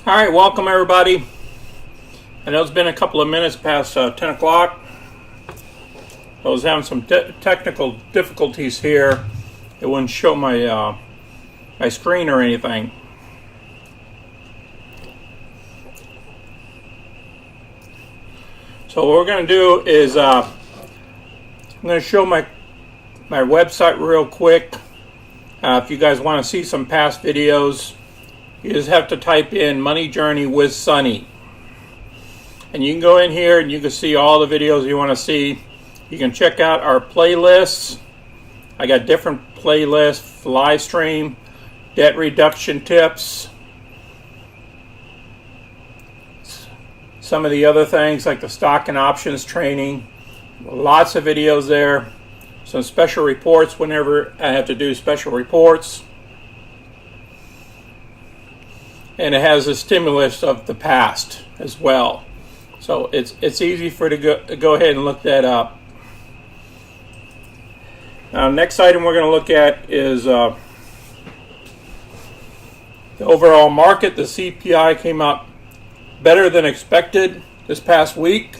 All right, welcome everybody. I know it's been a couple of minutes past 10 o'clock. I was having some technical difficulties here. It wouldn't show my my screen or anything. So what we're going to do is I'm going to show my website real quick. If you guys want to see some past videos, you just have to type in Money Journey with Sonny. And you can go in here and you can see all the videos you want to see. You can check out our playlists. I got different playlists, live stream, debt reduction tips, some of the other things like the stock and options training. Lots of videos there. Some special reports whenever I have to do special reports. And it has a stimulus of the past as well. So it's easy for you to go ahead and look that up. Now, next item we're going to look at is the overall market. The CPI came out better than expected this past week.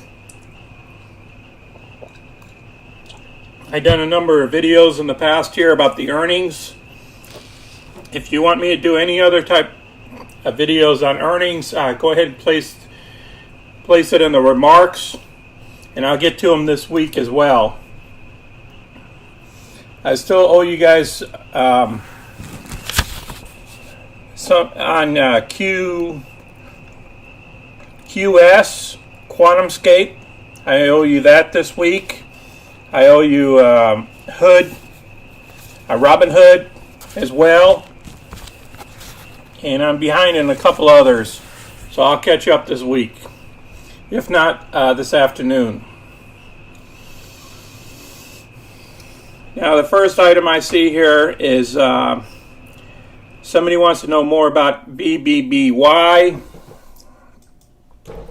I've done a number of videos in the past here about the earnings. If you want me to do any other type of videos on earnings, go ahead and place it in the remarks, and I'll get to them this week as well. I still owe you guys some on QS QuantumScape. I owe you that this week. I owe you Hood, Robinhood as well. And I'm behind in a couple others, so I'll catch up this week, if not this afternoon. Now, the first item I see here is somebody wants to know more about BBBY.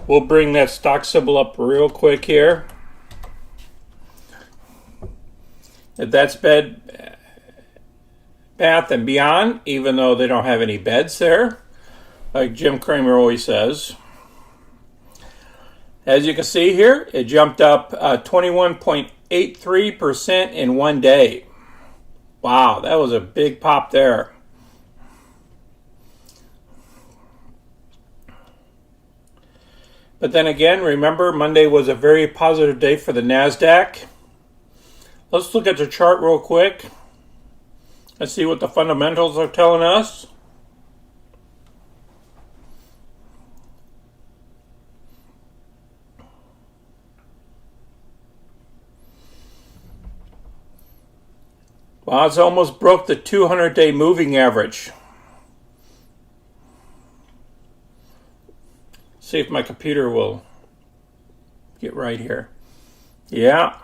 We'll bring that stock symbol up real quick here. That's Bed Bath and Beyond, even though they don't have any beds there, like Jim Cramer always says. As you can see here, it jumped up 21.83% in one day. Wow, that was a big pop there. But then again, remember, Monday was a very positive day for the NASDAQ. Let's look at the chart real quick. Let's see what the fundamentals are telling us. Well, it's almost broke the 200-day moving average. See if my computer will get right here. Yeah.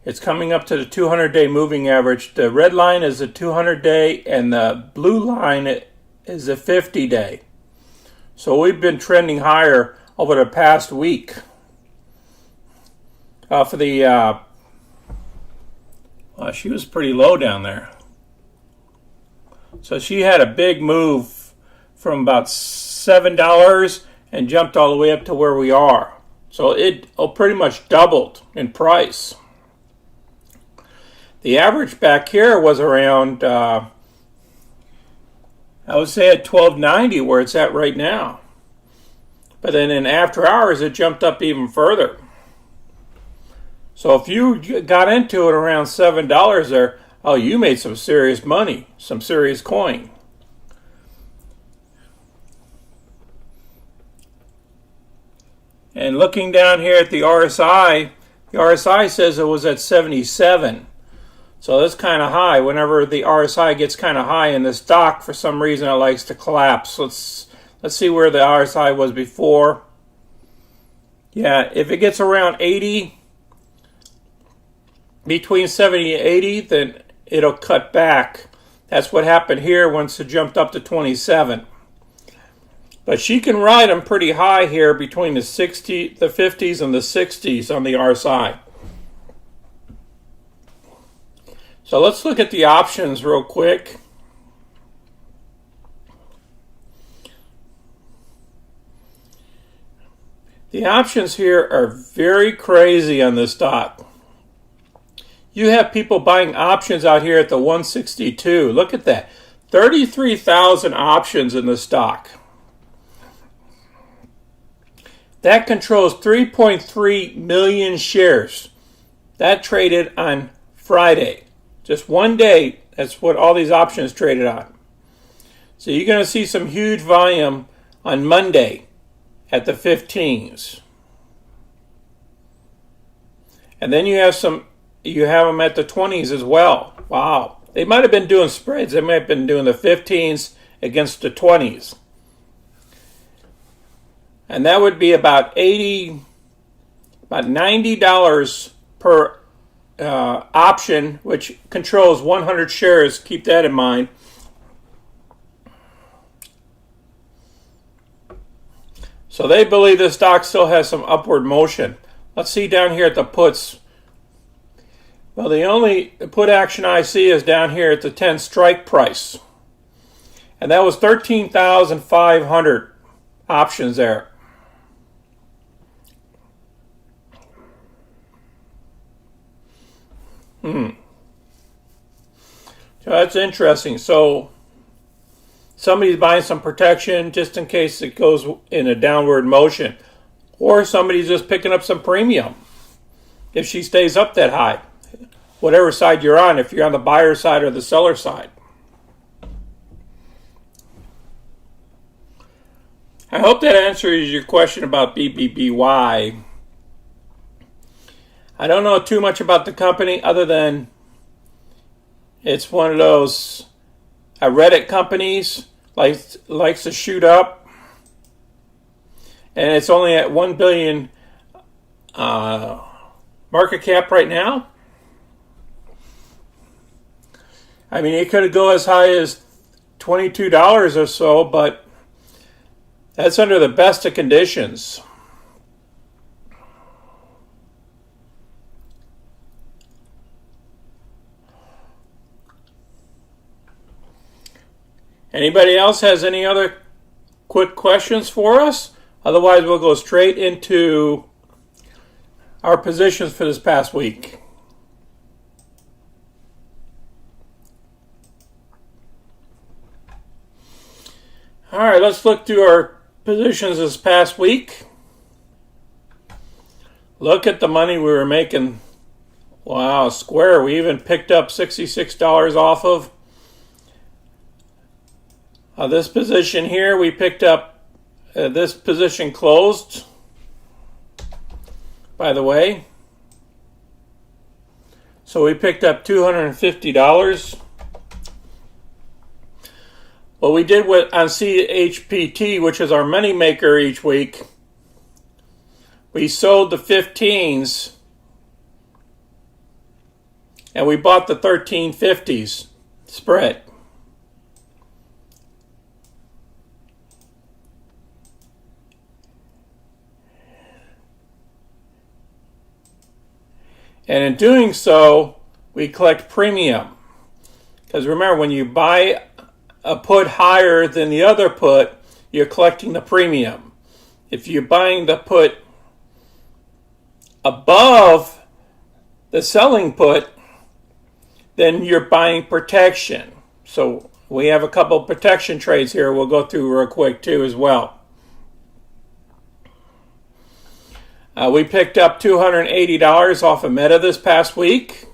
It's coming up to the 200-day moving average. The red line is the 200-day, and the blue line is the 50-day. So we've been trending higher over the past week. For the, she was pretty low down there. So she had a big move from about $7 and jumped all the way up to where we are. So it pretty much doubled in price. The average back here was around, I would say at $12.90 where it's at right now. But then in after hours, it jumped up even further. So if you got into it around $7 there, oh, you made some serious money, some serious coin. And looking down here at the RSI says it was at 77. So that's kind of high. Whenever the RSI gets kind of high in the stock, for some reason it likes to collapse. Let's see where the RSI was before. Yeah, if it gets around 80, between 70 and 80, then it'll cut back. That's what happened here once it jumped up to 27. But she can ride them pretty high here between the 50s and the 60s on the RSI. So let's look at the options real quick. The options here are very crazy on this stock. You have people buying options out here at the 162. Look at that. 33,000 options in the stock. That controls 3.3 million shares. That traded on Friday. Just one day, that's what all these options traded on. So you're going to see some huge volume on Monday at the 15s. And then you have them at the 20s as well. Wow. They might have been doing spreads. They might have been doing the 15s against the 20s. And that would be about $90 per option, which controls 100 shares. Keep that in mind. So they believe this stock still has some upward motion. Let's see down here at the puts. Well, the only put action I see is down here at the 10 strike price. And that was 13,500 options there. So that's interesting. So somebody's buying some protection just in case it goes in a downward motion. Or somebody's just picking up some premium if she stays up that high. Whatever side you're on, if you're on the buyer side or the seller side. I hope that answers your question about BBBY. I don't know too much about the company other than it's one of those Reddit companies likes to shoot up, and it's only at 1 billion market cap right now. I mean, it could go as high as $22 or so, but that's under the best of conditions. Anybody else has any other quick questions for us? Otherwise, we'll go straight into our positions for this past week. All right, let's look through our positions this past week. Look at the money we were making. Wow, square. We even picked up $66 off of this position here. We picked up this position closed, by the way. So we picked up $250. What we did on CHPT, which is our money maker each week, we sold the 15s and we bought the 1350s spread. And in doing so, we collect premium. Because remember, when you buy a put higher than the other put, you're collecting the premium. If you're buying the put above the selling put, then you're buying protection. So we have a couple of protection trades here we'll go through real quick too as well. We picked up $280 off of Meta this past week.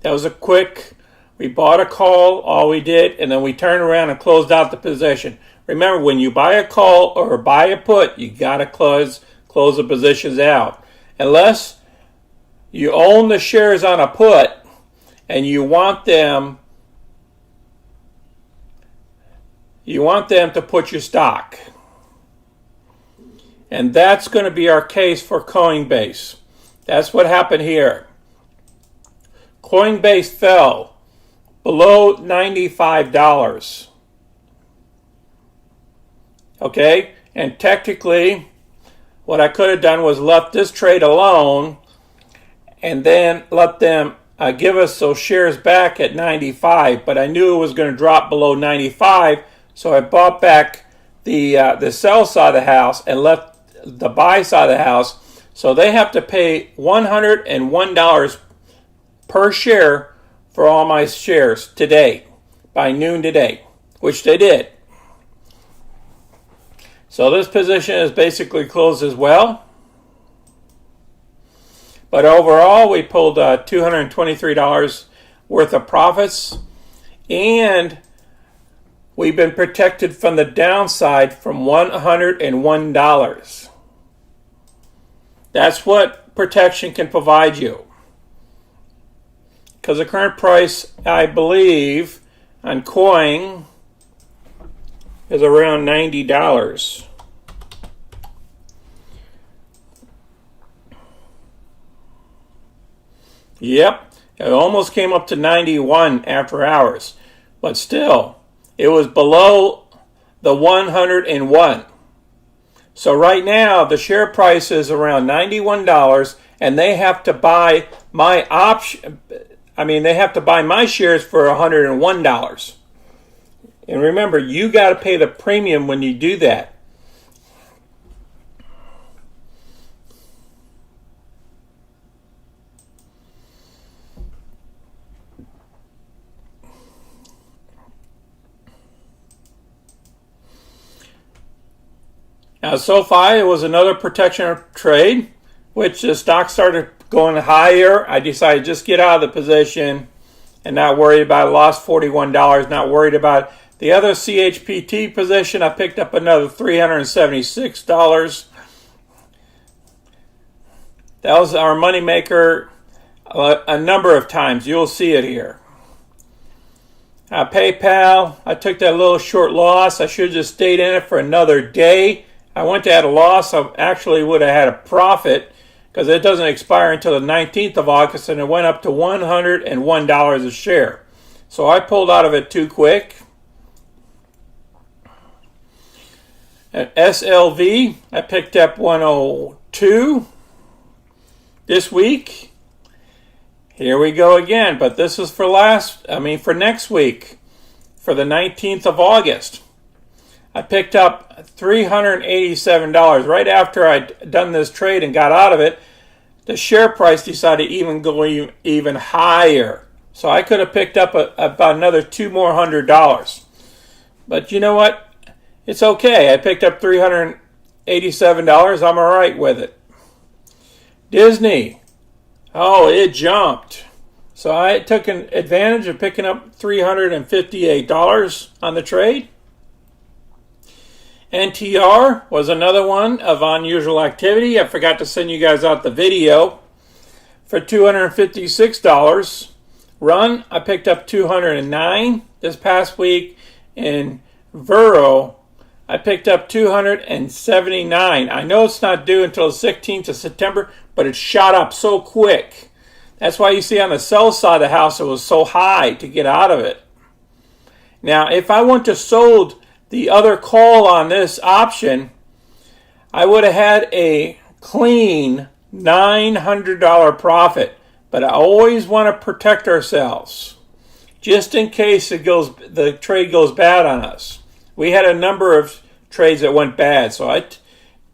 That was a quick, we bought a call, all we did, and then we turned around and closed out the position. Remember, when you buy a call or buy a put, you got to close the positions out. Unless you own the shares on a put and you want them to put your stock. And that's going to be our case for COINBASE. That's what happened here. COINBASE fell below $95. Okay? And technically, what I could have done was left this trade alone and then let them give us those shares back at 95. But I knew it was going to drop below 95, so I bought back the sell side of the house and left the buy side of the house. So they have to pay $101 per share for all my shares today, by noon today, which they did. So this position is basically closed as well. But overall, we pulled $223 worth of profits, and we've been protected from the downside from $101. That's what protection can provide you. Because the current price, I believe, on Coin is around $90. Yep, it almost came up to 91 after hours, but still, it was below the 101. So right now, the share price is around $91, and they have to buy my option. I mean, they have to buy my shares for $101. And remember, you got to pay the premium when you do that. Now, SOFI was another protection trade, which the stock started going higher. I decided to just get out of the position and not worry about it. Lost $41, not worried about it. The other CHPT position, I picked up another $376. That was our money maker a number of times. You'll see it here. PayPal, I took that little short loss. I should have just stayed in it for another day. I went to add a loss. I actually would have had a profit because it doesn't expire until the 19th of August, and it went up to $101 a share. So I pulled out of it too quick. At SLV, I picked up 102 this week. Here we go again, but this is for next week, for the 19th of August. I picked up $387 right after I'd done this trade and got out of it. The share price decided to even go even higher. So I could have picked up about another $200. But you know what? It's okay. I picked up $387. I'm all right with it. Disney. Oh, it jumped. So I took an advantage of picking up $358 on the trade. NTR was another one of unusual activity. I forgot to send you guys out the video. For $256 run, I picked up $209 this past week. In VROOM, I picked up $279. I know it's not due until the 16th of September, but it shot up so quick. That's why you see on the sell side of the house it was so high to get out of it. Now, if I went to sold the other call on this option, I would have had a clean $900 profit. But I always want to protect ourselves, just in case the trade goes bad on us. We had a number of trades that went bad, so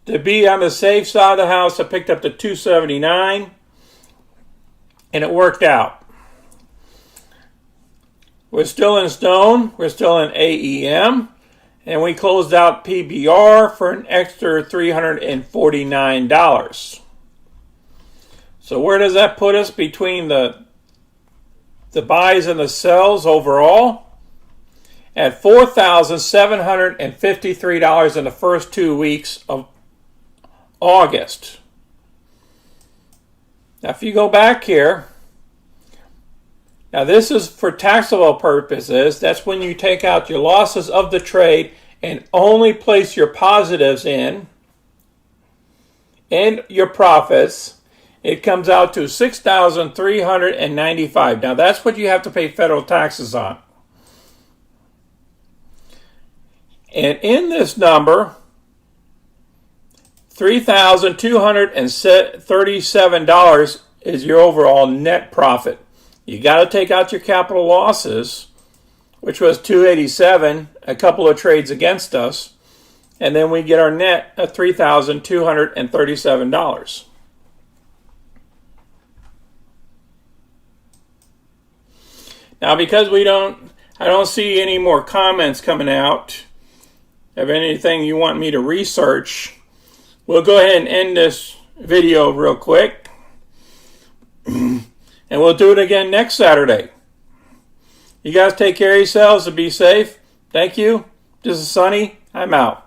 to be on the safe side of the house, I picked up the $279, and it worked out. We're still in Stone, we're still in AEM. And we closed out PBR for an extra $349. So where does that put us between the buys and the sells overall? At $4,753 in the first 2 weeks of August. Now if you go back here, now this is for taxable purposes. That's when you take out your losses of the trade and only place your positives in and your profits. It comes out to $6,395. Now that's what you have to pay federal taxes on. And in this number, $3,237 is your overall net profit. You got to take out your capital losses, which was $287, a couple of trades against us, and then we get our net of $3,237. Now, because I don't see any more comments coming out of anything you want me to research, we'll go ahead and end this video real quick. And we'll do it again next Saturday. You guys take care of yourselves and be safe. Thank you. This is Sonny. I'm out.